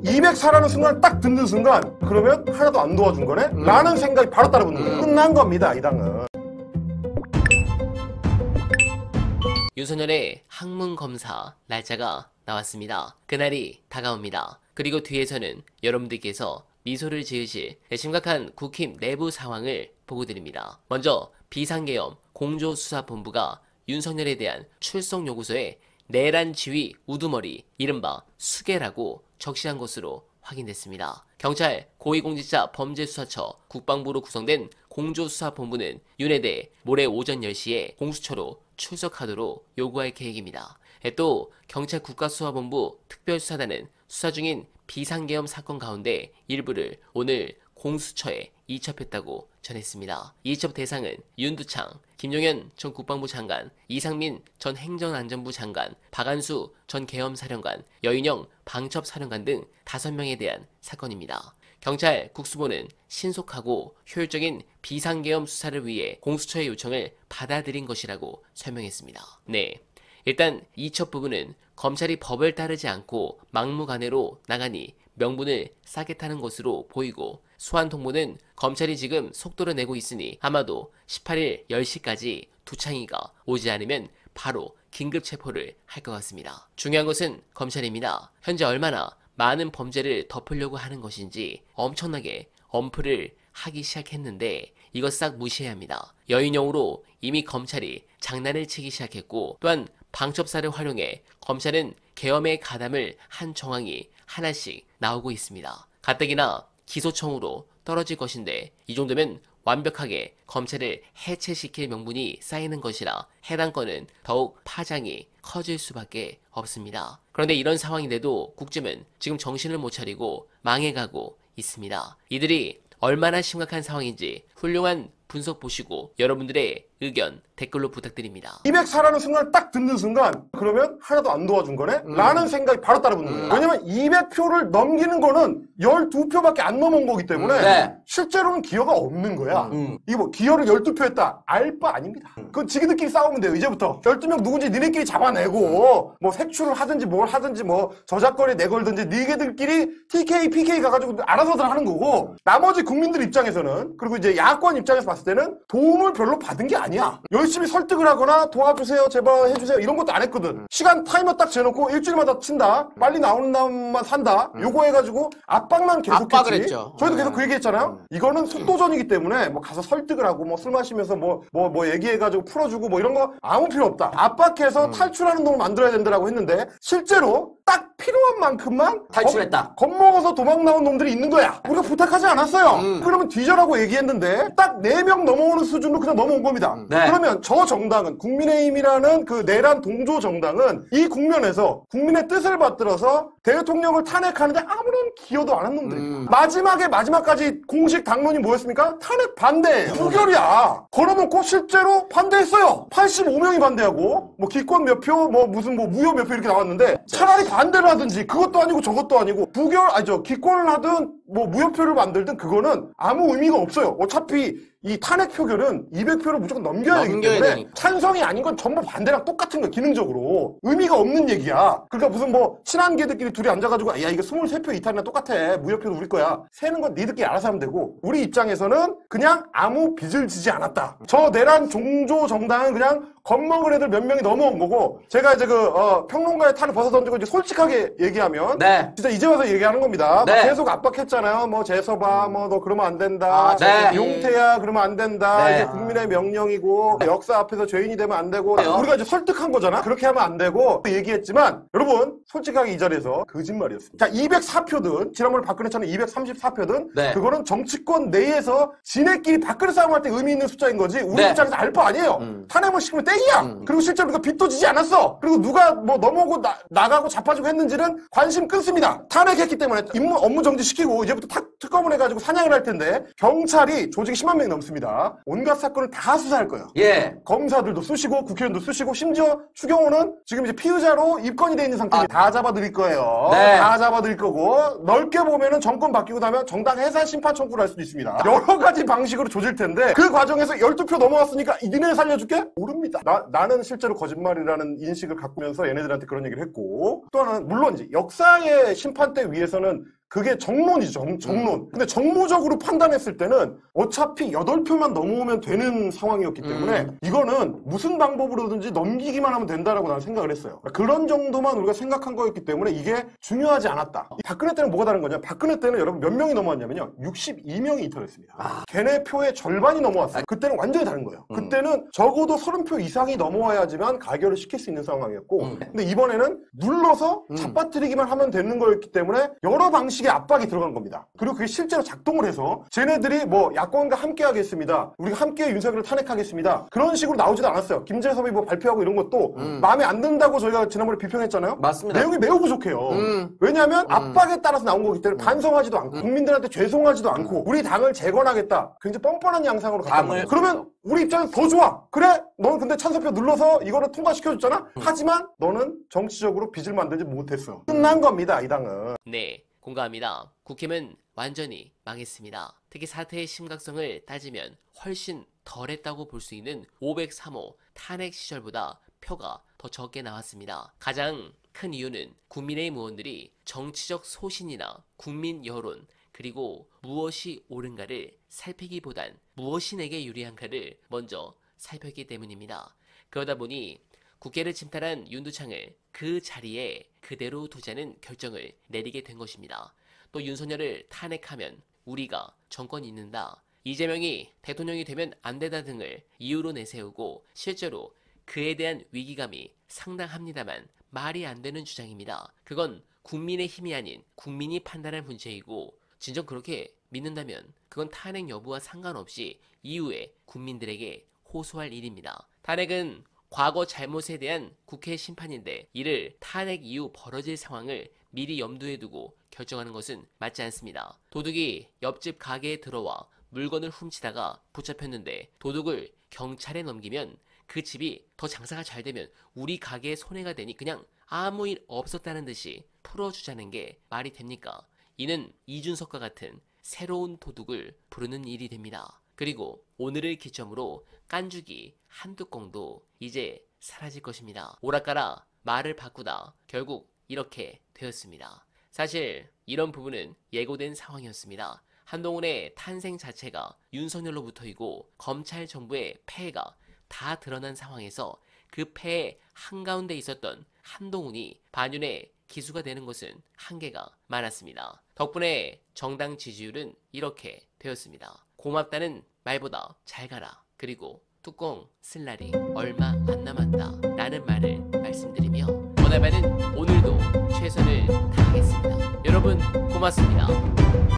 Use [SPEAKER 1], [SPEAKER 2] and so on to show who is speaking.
[SPEAKER 1] 204라는 순간 딱 듣는 순간 그러면 하나도 안 도와준 거네? 라는 생각이 바로 따라붙는 거예요. 끝난 겁니다, 이 당은.
[SPEAKER 2] 윤석열의 학문 검사 날짜가 나왔습니다. 그날이 다가옵니다. 그리고 뒤에서는 여러분들께서 미소를 지으실 심각한 국힘 내부 상황을 보고 드립니다. 먼저 비상계엄 공조수사본부가 윤석열에 대한 출석 요구서에 내란 지휘 우두머리 이른바 수계라고 적시한 것으로 확인됐습니다. 경찰 고위공직자 범죄수사처 국방부로 구성된 공조수사본부는 윤에 대해 모레 오전 10시에 공수처로 출석하도록 요구할 계획입니다. 또 경찰 국가수사본부 특별수사단은 수사 중인 비상계엄 사건 가운데 일부를 오늘 공수처에 이첩했다고 전했습니다. 이첩 대상은 윤두창, 김용현 전 국방부 장관, 이상민 전 행정안전부 장관, 박안수 전 계엄사령관, 여인영 방첩사령관 등 5명에 대한 사건입니다. 경찰 국수본은 신속하고 효율적인 비상계엄 수사를 위해 공수처의 요청을 받아들인 것이라고 설명했습니다. 네, 일단 이첩 부분은 검찰이 법을 따르지 않고 막무가내로 나가니 명분을 싸게 타는 것으로 보이고, 소환 통보는 검찰이 지금 속도를 내고 있으니 아마도 18일 10시까지 두창이가 오지 않으면 바로 긴급 체포를 할 것 같습니다. 중요한 것은 검찰입니다. 현재 얼마나 많은 범죄를 덮으려고 하는 것인지 엄청나게 엄프를 하기 시작했는데 이것 싹 무시해야 합니다. 여인용으로 이미 검찰이 장난을 치기 시작했고, 또한 방첩사를 활용해 검찰은 계엄에 가담을 한 정황이 하나씩 나오고 있습니다. 가뜩이나 기소청으로 떨어질 것인데 이 정도면 완벽하게 검찰을 해체시킬 명분이 쌓이는 것이라 해당 건은 더욱 파장이 커질 수밖에 없습니다. 그런데 이런 상황인데도 국짐은 지금 정신을 못 차리고 망해가고 있습니다. 이들이 얼마나 심각한 상황인지 훌륭한 분석 보시고 여러분들의 의견 댓글로 부탁드립니다.
[SPEAKER 1] 204라는 순간 딱 듣는 순간 그러면 하나도 안 도와준 거네? 라는 생각이 바로 따라붙는 거예요. 왜냐면 200표를 넘기는 거는 12표밖에 안 넘은 거기 때문에 실제로는 기여가 없는 거야. 이거 뭐 기여를 12표 했다. 알 바 아닙니다. 그건 지기들끼리 싸우면 돼요. 이제부터 12명 누군지 니네끼리 잡아내고 뭐 색출을 하든지 뭘 하든지 뭐 저작거리에 내걸든지 니네들끼리 TK, PK 가가지고 알아서들 하는 거고, 나머지 국민들 입장에서는, 그리고 이제 야권 입장에서 봤을 때는 도움을 별로 받은 게 아니야. 열심히 설득을 하거나 도와주세요, 제발 해주세요 이런 것도 안 했거든. 시간 타이머 딱 재놓고 일주일마다 친다, 빨리 나오는 놈만 산다, 요거 해가지고 압박만 계속했지.
[SPEAKER 3] 했죠.
[SPEAKER 1] 저희도 계속 그 얘기 했잖아요. 이거는 속도전이기 때문에 뭐 가서 설득을 하고 뭐 술 마시면서 뭐 얘기해가지고 풀어주고 뭐 이런 거 아무 필요 없다. 압박해서 탈출하는 놈을 만들어야 된다라고 했는데 실제로 딱 필요한 만큼만
[SPEAKER 3] 탈출했다.
[SPEAKER 1] 겁먹어서 도망 나온 놈들이 있는 거야. 우리가 부탁하지 않았어요. 그러면 뒤져라고 얘기했는데 딱 4명 넘어오는 수준으로 그냥 넘어온 겁니다. 그러면 저 정당은, 국민의힘이라는 그 내란 동조 정당은 이 국면에서 국민의 뜻을 받들어서 대통령을 탄핵하는데 아무런 기여도 안 한 놈들이에요. 마지막까지 공식 당론이 뭐였습니까? 탄핵 반대, 부결이야. 걸어놓고 실제로 반대했어요. 85명이 반대하고 뭐 기권 몇 표, 뭐 무슨 뭐 무효 몇 표 이렇게 나왔는데 차라리 반대를 하든지, 그것도 아니고 저것도 아니고 기권을 하든 뭐 무효표를 만들든 그거는 아무 의미가 없어요. 어차피 이 탄핵 표결은 200표를 무조건 넘겨야 되기 때문에 찬성이 아닌 건 전부 반대랑 똑같은 거야. 기능적으로 의미가 없는 얘기야. 그러니까 무슨 뭐 친한 개들끼리 둘이 앉아가지고 야 이거 23표 이탈이나 똑같아, 무효표도 우리 거야, 세는 건 니들끼리 알아서 하면 되고, 우리 입장에서는 그냥 아무 빚을 지지 않았다. 저 내란 종조 정당은 그냥 겁먹은 애들 몇 명이 넘어온 거고, 제가 이제 평론가의 탈을 벗어던지고 이제 솔직하게 얘기하면 진짜 이제 와서 얘기하는 겁니다. 계속 압박했잖아요. 뭐 재서봐, 뭐 너 그러면 안 된다, 용태야 그러면 안 된다, 이게 국민의 명령이고 역사 앞에서 죄인이 되면 안 되고, 우리가 이제 설득한 거잖아. 그렇게 하면 안 되고 얘기했지만 여러분 솔직하게 이 자리에서 거짓말이었습니다. 자, 204표든 지난번에 박근혜 차는 234표든 그거는 정치권 내에서 지네끼리 박근혜 싸움할 때 의미 있는 숫자인 거지 우리 입장에서 알 바 아니에요. 탄핵을 시키면 땡이야. 그리고 실제로 우리가 빚도 지지 않았어. 그리고 누가 뭐 넘어오고 나가고 자빠지고 했는지는 관심 끊습니다. 탄핵했기 때문에 업무 정지시키고 이제부터 특검을 해가지고 사냥을 할 텐데 경찰이 조직이 10만 명이 넘습니다. 온갖 사건을 다 수사할 거예요.
[SPEAKER 3] 예.
[SPEAKER 1] 검사들도 쑤시고 국회의원도 쑤시고 심지어 추경호는 지금 이제 피의자로 입건이 돼 있는 상태입니다. 다 잡아드릴 거예요.
[SPEAKER 3] 네.
[SPEAKER 1] 다 잡아드릴 거고 넓게 보면은 정권 바뀌고 나면 정당 해산 심판 청구를 할 수도 있습니다. 여러 가지 방식으로 조질 텐데 그 과정에서 12표 넘어왔으니까 니네 살려줄게? 모릅니다. 나는 실제로 거짓말이라는 인식을 갖고면서 얘네들한테 그런 얘기를 했고 또 하나는 물론 이제 역사의 심판대 위에서는 그게 정론이죠. 정론. 근데 정무적으로 판단했을 때는 어차피 8표만 넘어오면 되는 상황이었기 때문에 이거는 무슨 방법으로든지 넘기기만 하면 된다라고 나는 생각을 했어요. 그런 정도만 우리가 생각한 거였기 때문에 이게 중요하지 않았다. 박근혜 때는 뭐가 다른 거냐? 박근혜 때는 여러분 몇 명이 넘어왔냐면요. 62명이 이탈했습니다. 걔네 표의 절반이 넘어왔어요. 그때는 완전히 다른 거예요. 그때는 적어도 30표 이상이 넘어와야지만 가결을 시킬 수 있는 상황이었고 근데 이번에는 눌러서 잡아뜨리기만 하면 되는 거였기 때문에 여러 방식의 압박이 들어간 겁니다. 그리고 그게 실제로 작동을 해서 쟤네들이 뭐 야권과 함께 하겠습니다. 우리가 함께 윤석열을 탄핵하겠습니다. 그런 식으로 나오지도 않았어요. 김재섭이 뭐 발표하고 이런 것도 마음에 안 든다고 저희가 지난번에 비평했잖아요.
[SPEAKER 3] 맞습니다.
[SPEAKER 1] 내용이 매우 부족해요. 왜냐하면 압박에 따라서 나온 거기 때문에 반성하지도 않고 국민들한테 죄송하지도 않고 우리 당을 재건하겠다. 굉장히 뻔뻔한 양상으로 갔단 말이에요. 그러면 우리 입장에서 더 좋아. 그래? 너는 근데 찬성표 눌러서 이거를 통과시켜줬잖아? 하지만 너는 정치적으로 빚을 만들지 못했어. 끝난 겁니다. 이 당은.
[SPEAKER 2] 네, 공감합니다. 국힘은 완전히 망했습니다. 특히 사태의 심각성을 따지면 훨씬 덜했다고 볼 수 있는 503호 탄핵 시절보다 표가 더 적게 나왔습니다. 가장 큰 이유는 국민의힘 의원들이 정치적 소신이나 국민 여론 그리고 무엇이 옳은가를 살피기보단 무엇이 내게 유리한가를 먼저 살폈기 때문입니다. 그러다 보니 국회를 침탈한 윤두창을 그 자리에 그대로 두자는 결정을 내리게 된 것입니다. 또 윤석열을 탄핵하면 우리가 정권이 있는다. 이재명이 대통령이 되면 안 되다 등을 이유로 내세우고 실제로 그에 대한 위기감이 상당합니다만 말이 안 되는 주장입니다. 그건 국민의 힘이 아닌 국민이 판단할 문제이고 진정 그렇게 믿는다면 그건 탄핵 여부와 상관없이 이후에 국민들에게 호소할 일입니다. 탄핵은 과거 잘못에 대한 국회 심판인데 이를 탄핵 이후 벌어질 상황을 미리 염두에 두고 결정하는 것은 맞지 않습니다. 도둑이 옆집 가게에 들어와 물건을 훔치다가 붙잡혔는데 도둑을 경찰에 넘기면 그 집이 더 장사가 잘 되면 우리 가게에 손해가 되니 그냥 아무 일 없었다는 듯이 풀어주자는 게 말이 됩니까? 이는 이준석과 같은 새로운 도둑을 부르는 일이 됩니다. 그리고 오늘을 기점으로 깐죽이 한뚜껑도 이제 사라질 것입니다. 오락가라 말을 바꾸다 결국 이렇게 되었습니다. 사실 이런 부분은 예고된 상황이었습니다. 한동훈의 탄생 자체가 윤석열로부터이고 검찰 정부의 폐해가 다 드러난 상황에서 그 폐해 한가운데 있었던 한동훈이 반윤의 기수가 되는 것은 한계가 많았습니다. 덕분에 정당 지지율은 이렇게 되었습니다. 고맙다는 말보다 잘 가라. 그리고 뚜껑 쓸 날이 얼마 안 남았다 라는 말을 말씀드리며 원활바는 오늘도 최선을 다하겠습니다. 여러분 고맙습니다.